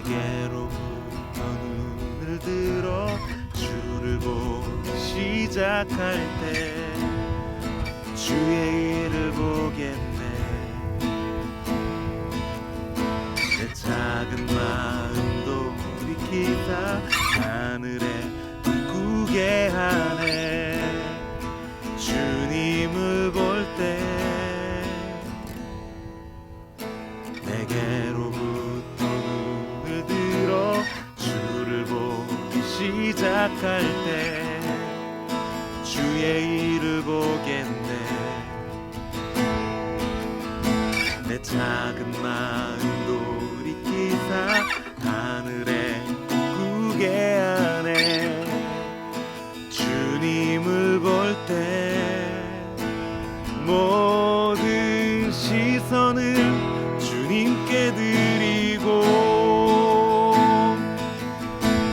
내게로부터 눈을 들어 주를 보기 시작할 때 주의 일을 보겠네. 내 작은 마음도 돌이키다 하늘에 꿈꾸게 하네. 주님을 볼 때 내게로부터 눈을 들어 주를 보기 시작할 때 주의 일을 보겠네. 내 작은 마음 돌이키사 하늘에 꿈꾸게 하네. 주님을 볼 때 모든 시선을 주님께 드리고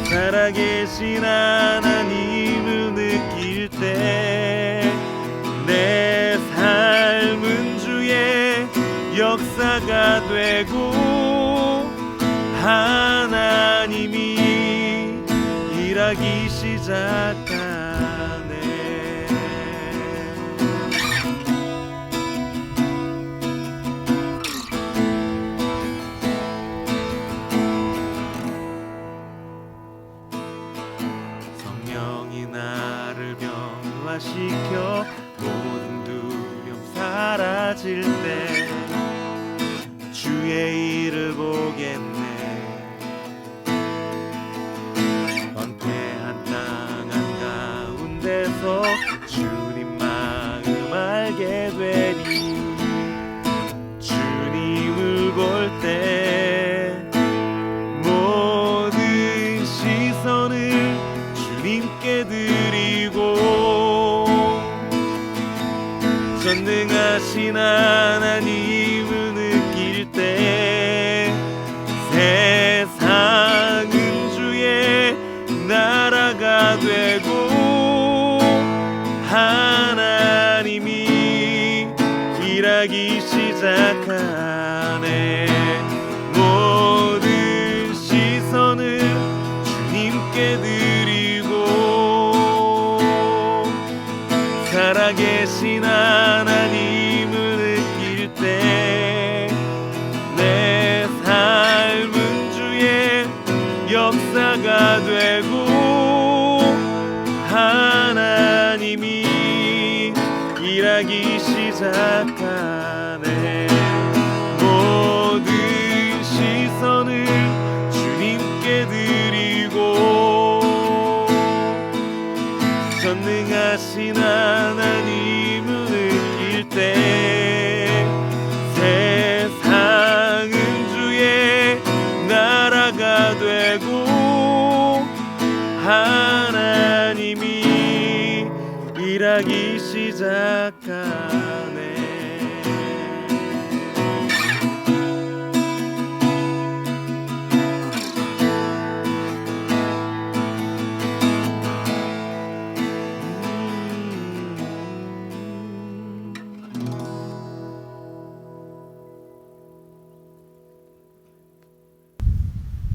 살아계신 하나님을 느낄 때 내 삶은 주의 역사가 되고 하나님이 일하기 시작하네. 성령이 나를 변화시켜 모든 두려움 사라질 때 주의 일을 보겠네. 번개한 땅 한가운데서 주님 마음 알게 되리. 주님을 볼 때 모든 시선을 주님께 드리고 전능하신 하나님을 느낄 때 세상은 주의 나라가 되고 하나님이 일하기 시작하네. 모든 시선을 주님께 드리고 살아계신 하나님을 느낄 때 내 삶은 주의 역사가 되고 하나님이 일하기 시작하네. 모든 시선을 주님께 드리고 전능하신 하나님을 느낄 때 세상은 주의 나라가 되고 하나님이 일하기 시작하네.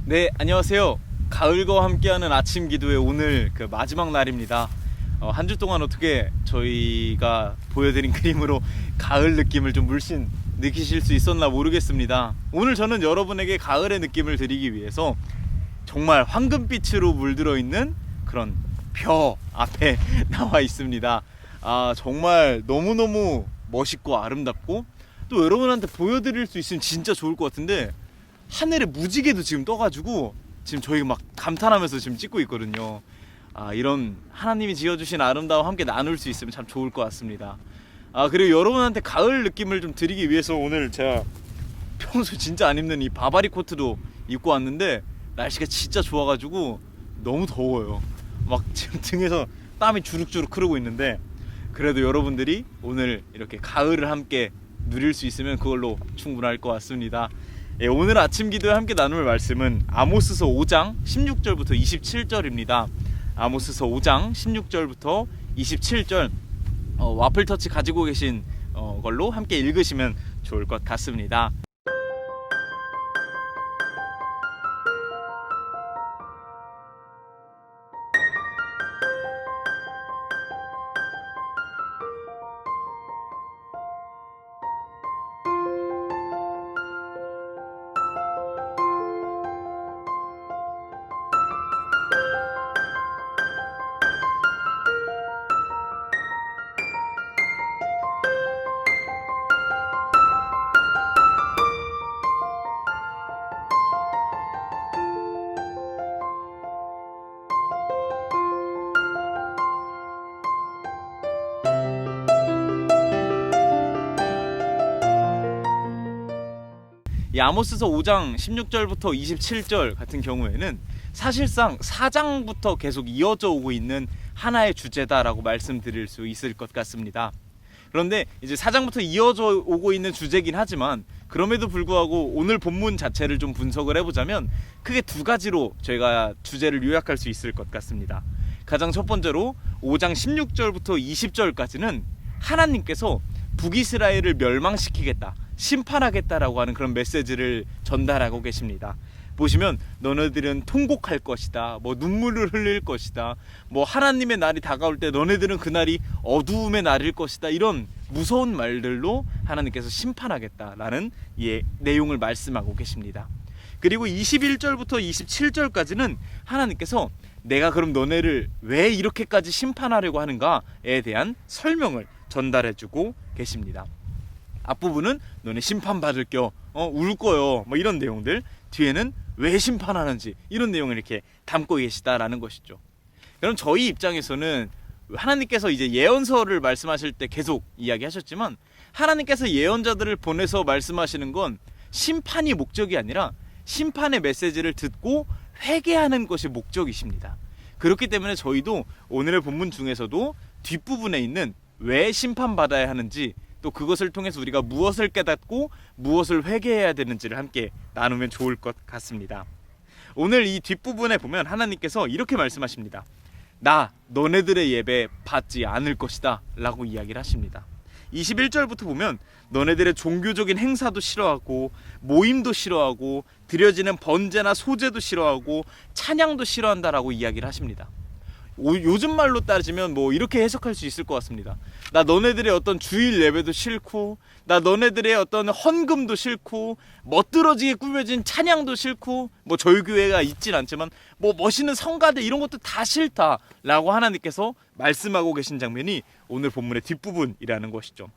네, 안녕하세요. 가을과 함께하는 아침 기도의 오늘 그 마지막 날입니다. 한 주 동안 어떻게 저희가 보여드린 그림으로 가을 느낌을 좀 물씬 느끼실 수 있었나 모르겠습니다. 오늘 저는 여러분에게 가을의 느낌을 드리기 위해서 정말 황금빛으로 물들어 있는 그런 벼 앞에 나와 있습니다. 정말 너무너무 멋있고 아름답고 또 여러분한테 보여드릴 수 있으면 진짜 좋을 것 같은데 하늘에 무지개도 지금 떠가지고 지금 저희가 막 감탄하면서 지금 찍고 있거든요. 이런 하나님이 지어주신 아름다움 함께 나눌 수 있으면 참 좋을 것 같습니다. 그리고 여러분한테 가을 느낌을 좀 드리기 위해서 오늘 제가 평소 진짜 안 입는 이 바바리 코트도 입고 왔는데 날씨가 진짜 좋아가지고 너무 더워요. 막 지금 등에서 땀이 주룩주룩 흐르고 있는데 그래도 여러분들이 오늘 이렇게 가을을 함께 누릴 수 있으면 그걸로 충분할 것 같습니다. 예, 오늘 아침 기도에 함께 나눌 말씀은 아모스서 5장 16절부터 27절입니다. 아모스서 5장 16절부터 27절 와플터치 가지고 계신 걸로 함께 읽으시면 좋을 것 같습니다. 이 아모스서 5장 16절부터 27절 같은 경우에는 사실상 4장부터 계속 이어져 오고 있는 하나의 주제다라고 말씀드릴 수 있을 것 같습니다. 그런데 이제 4장부터 이어져 오고 있는 주제긴 하지만 그럼에도 불구하고 오늘 본문 자체를 좀 분석을 해보자면 크게 두 가지로 저희가 주제를 요약할 수 있을 것 같습니다. 가장 첫 번째로 5장 16절부터 20절까지는 하나님께서 북이스라엘을 멸망시키겠다, 심판하겠다라고 하는 그런 메시지를 전달하고 계십니다. 보시면 너네들은 통곡할 것이다, 뭐 눈물을 흘릴 것이다, 뭐 하나님의 날이 다가올 때 너네들은 그날이 어두움의 날일 것이다, 이런 무서운 말들로 하나님께서 심판하겠다라는 내용을 말씀하고 계십니다. 그리고 21절부터 27절까지는 하나님께서 내가 그럼 너네를 왜 이렇게까지 심판하려고 하는가에 대한 설명을 전달해주고 계십니다. 앞부분은 너네 심판받을 울 거요, 뭐 이런 내용들, 뒤에는 왜 심판하는지 이런 내용을 이렇게 담고 계시다라는 것이죠. 그럼 저희 입장에서는 하나님께서 이제 예언서를 말씀하실 때 계속 이야기하셨지만 하나님께서 예언자들을 보내서 말씀하시는 건 심판이 목적이 아니라 심판의 메시지를 듣고 회개하는 것이 목적이십니다. 그렇기 때문에 저희도 오늘의 본문 중에서도 뒷부분에 있는 왜 심판받아야 하는지, 또 그것을 통해서 우리가 무엇을 깨닫고 무엇을 회개해야 되는지를 함께 나누면 좋을 것 같습니다. 오늘 이 뒷부분에 보면 하나님께서 이렇게 말씀하십니다. 나 너네들의 예배 받지 않을 것이다 라고 이야기를 하십니다. 21절부터 보면 너네들의 종교적인 행사도 싫어하고 모임도 싫어하고 드려지는 번제나 소제도 싫어하고 찬양도 싫어한다라고 이야기를 하십니다. 요즘 말로 따지면 뭐 이렇게 해석할 수 있을 것 같습니다. 나 너네들의 어떤 주일 예배도 싫고, 나 너네들의 어떤 헌금도 싫고, 멋들어지게 꾸며진 찬양도 싫고, 뭐 저희 교회가 있진 않지만 뭐 멋있는 성가대 이런 것도 다 싫다라고 하나님께서 말씀하고 계신 장면이 오늘 본문의 뒷부분이라는 것이죠.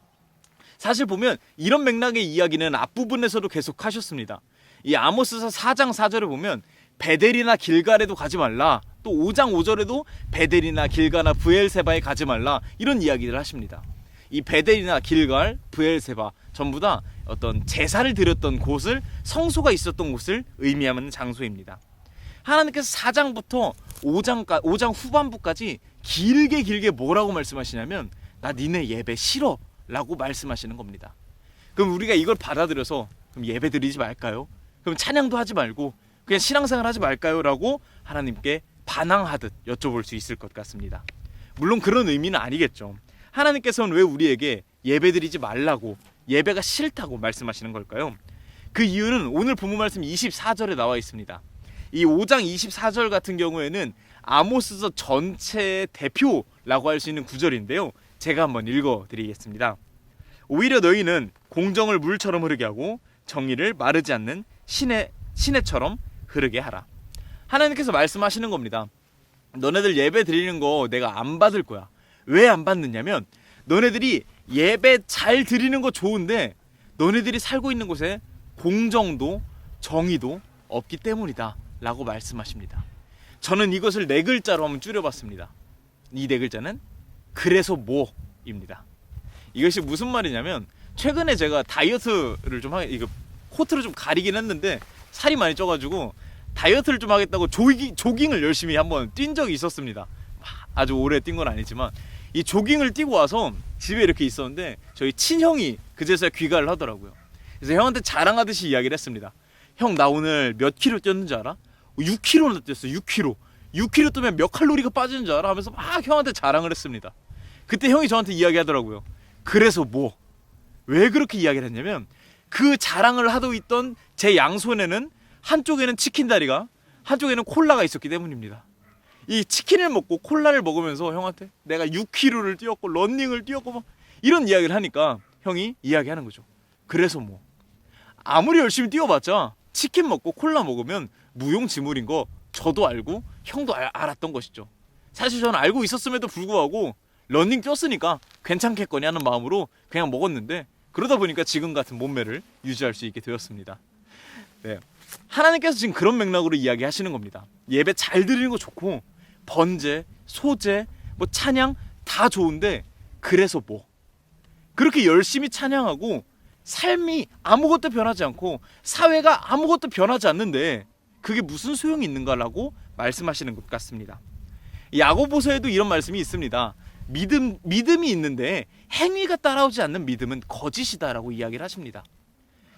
사실 보면 이런 맥락의 이야기는 앞부분에서도 계속 하셨습니다. 이 아모스서 4장 4절에 보면 베델이나 길갈에도 가지 말라, 또 5장 5절에도 베델이나 길가나 브엘세바에 가지 말라, 이런 이야기를 하십니다. 이 베델이나 길갈, 브엘세바 전부 다 어떤 제사를 드렸던 곳을, 성소가 있었던 곳을 의미하는 장소입니다. 하나님께서 4장부터 5장 후반부까지 길게 뭐라고 말씀하시냐면 나 니네 예배 싫어 라고 말씀하시는 겁니다. 그럼 우리가 이걸 받아들여서 그럼 예배 드리지 말까요? 그럼 찬양도 하지 말고 그냥 신앙생활 하지 말까요? 라고 하나님께 반항하듯 여쭤볼 수 있을 것 같습니다. 물론 그런 의미는 아니겠죠. 하나님께서는 왜 우리에게 예배드리지 말라고, 예배가 싫다고 말씀하시는 걸까요? 그 이유는 오늘 본문 말씀 24절에 나와 있습니다. 이 5장 24절 같은 경우에는 아모스서 전체의 대표라고 할 수 있는 구절인데요, 제가 한번 읽어드리겠습니다. 오히려 너희는 공정을 물처럼 흐르게 하고 정의를 마르지 않는 시내처럼 흐르게 하라. 하나님께서 말씀하시는 겁니다. 너네들 예배 드리는 거 내가 안 받을 거야. 왜 안 받느냐면 너네들이 예배 잘 드리는 거 좋은데 너네들이 살고 있는 곳에 공정도 정의도 없기 때문이다 라고 말씀하십니다. 저는 이것을 네 글자로 한번 줄여봤습니다. 이 네 글자는 그래서 뭐입니다. 이것이 무슨 말이냐면 최근에 제가 다이어트를 좀 이거 코트를 좀 가리긴 했는데 살이 많이 쪄가지고 다이어트를 좀 하겠다고 조깅을 열심히 한번 뛴 적이 있었습니다. 아주 오래 뛴 건 아니지만 이 조깅을 뛰고 와서 집에 이렇게 있었는데 저희 친형이 그제서야 귀가를 하더라고요. 그래서 형한테 자랑하듯이 이야기를 했습니다. 형 나 오늘 몇 킬로 뛰었는지 알아? 6킬로나 뛰었어. 6킬로. 6킬로 뛰면 몇 칼로리가 빠지는 줄 알아? 하면서 막 형한테 자랑을 했습니다. 그때 형이 저한테 이야기하더라고요. 그래서 뭐? 왜 그렇게 이야기를 했냐면 그 자랑을 하고 있던 제 양손에는 한쪽에는 치킨 다리가 한쪽에는 콜라가 있었기 때문입니다. 이 치킨을 먹고 콜라를 먹으면서 형한테 내가 6km를 뛰었고 러닝을 뛰었고 막 이런 이야기를 하니까 형이 이야기하는 거죠. 그래서 뭐 아무리 열심히 뛰어봤자 치킨 먹고 콜라 먹으면 무용지물인 거 저도 알고 형도 알았던 것이죠. 사실 저는 알고 있었음에도 불구하고 러닝 뛰었으니까 괜찮겠거니 하는 마음으로 그냥 먹었는데 그러다 보니까 지금 같은 몸매를 유지할 수 있게 되었습니다. 네. 하나님께서 지금 그런 맥락으로 이야기하시는 겁니다. 예배 잘 드리는 거 좋고 번제, 소제, 뭐 찬양 다 좋은데 그래서 뭐? 그렇게 열심히 찬양하고 삶이 아무것도 변하지 않고 사회가 아무것도 변하지 않는데 그게 무슨 소용이 있는가라고 말씀하시는 것 같습니다. 야고보서에도 이런 말씀이 있습니다. 믿음이 있는데 행위가 따라오지 않는 믿음은 거짓이다라고 이야기를 하십니다.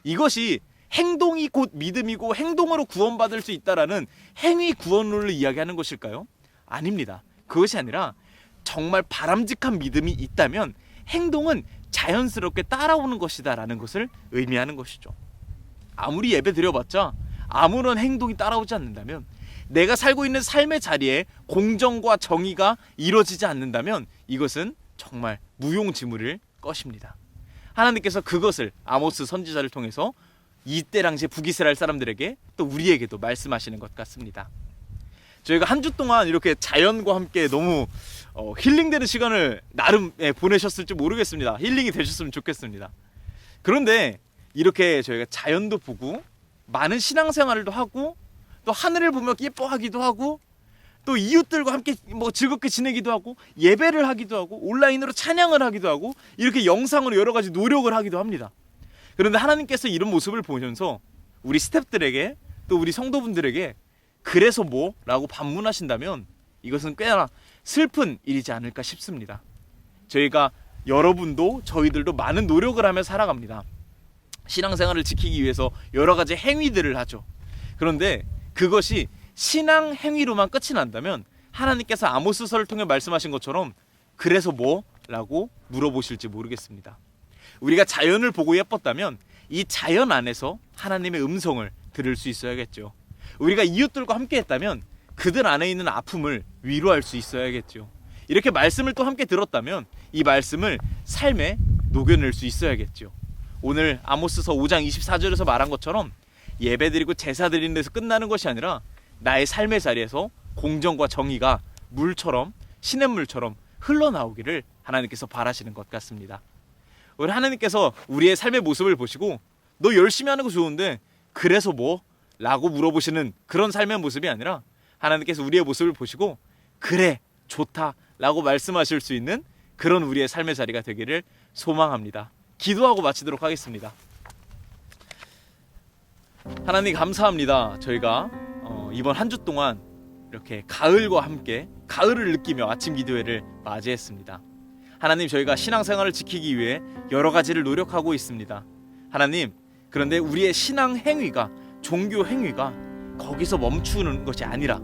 이것이 행동이 곧 믿음이고 행동으로 구원받을 수 있다라는 행위 구원론을 이야기하는 것일까요? 아닙니다. 그것이 아니라 정말 바람직한 믿음이 있다면 행동은 자연스럽게 따라오는 것이다라는 것을 의미하는 것이죠. 아무리 예배 드려봤자 아무런 행동이 따라오지 않는다면 내가 살고 있는 삶의 자리에 공정과 정의가 이루어지지 않는다면 이것은 정말 무용지물일 것입니다. 하나님께서 그것을 아모스 선지자를 통해서 이때 당시에 북이스라엘 사람들에게 또 우리에게도 말씀하시는 것 같습니다. 저희가 한 주 동안 이렇게 자연과 함께 너무 힐링되는 시간을 나름 보내셨을지 모르겠습니다. 힐링이 되셨으면 좋겠습니다. 그런데 이렇게 저희가 자연도 보고 많은 신앙생활도 하고 또 하늘을 보며 예뻐하기도 하고 또 이웃들과 함께 뭐 즐겁게 지내기도 하고 예배를 하기도 하고 온라인으로 찬양을 하기도 하고 이렇게 영상으로 여러 가지 노력을 하기도 합니다. 그런데 하나님께서 이런 모습을 보면서 우리 스태프들에게 또 우리 성도분들에게 그래서 뭐? 라고 반문하신다면 이것은 꽤나 슬픈 일이지 않을까 싶습니다. 저희가 여러분도 저희들도 많은 노력을 하며 살아갑니다. 신앙생활을 지키기 위해서 여러 가지 행위들을 하죠. 그런데 그것이 신앙 행위로만 끝이 난다면 하나님께서 아모스서를 통해 말씀하신 것처럼 그래서 뭐? 라고 물어보실지 모르겠습니다. 우리가 자연을 보고 예뻤다면 이 자연 안에서 하나님의 음성을 들을 수 있어야겠죠. 우리가 이웃들과 함께 했다면 그들 안에 있는 아픔을 위로할 수 있어야겠죠. 이렇게 말씀을 또 함께 들었다면 이 말씀을 삶에 녹여낼 수 있어야겠죠. 오늘 아모스서 5장 24절에서 말한 것처럼 예배드리고 제사 드리는 데서 끝나는 것이 아니라 나의 삶의 자리에서 공정과 정의가 물처럼 시냇물처럼 흘러나오기를 하나님께서 바라시는 것 같습니다. 오늘 하나님께서 우리의 삶의 모습을 보시고 너 열심히 하는 거 좋은데 그래서 뭐? 라고 물어보시는 그런 삶의 모습이 아니라 하나님께서 우리의 모습을 보시고 그래 좋다 라고 말씀하실 수 있는 그런 우리의 삶의 자리가 되기를 소망합니다. 기도하고 마치도록 하겠습니다. 하나님 감사합니다. 저희가 이번 한 주 동안 이렇게 가을과 함께 가을을 느끼며 아침 기도회를 맞이했습니다. 하나님 저희가 신앙생활을 지키기 위해 여러 가지를 노력하고 있습니다. 하나님 그런데 우리의 신앙 행위가 종교 행위가 거기서 멈추는 것이 아니라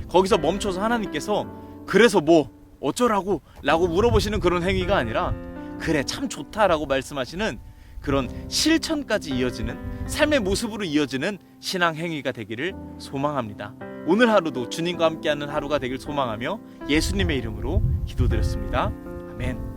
거기서 멈춰서 하나님께서 그래서 뭐 어쩌라고 라고 물어보시는 그런 행위가 아니라 그래 참 좋다라고 말씀하시는 그런 실천까지 이어지는 삶의 모습으로 이어지는 신앙 행위가 되기를 소망합니다. 오늘 하루도 주님과 함께하는 하루가 되길 소망하며 예수님의 이름으로 기도드렸습니다. 아멘.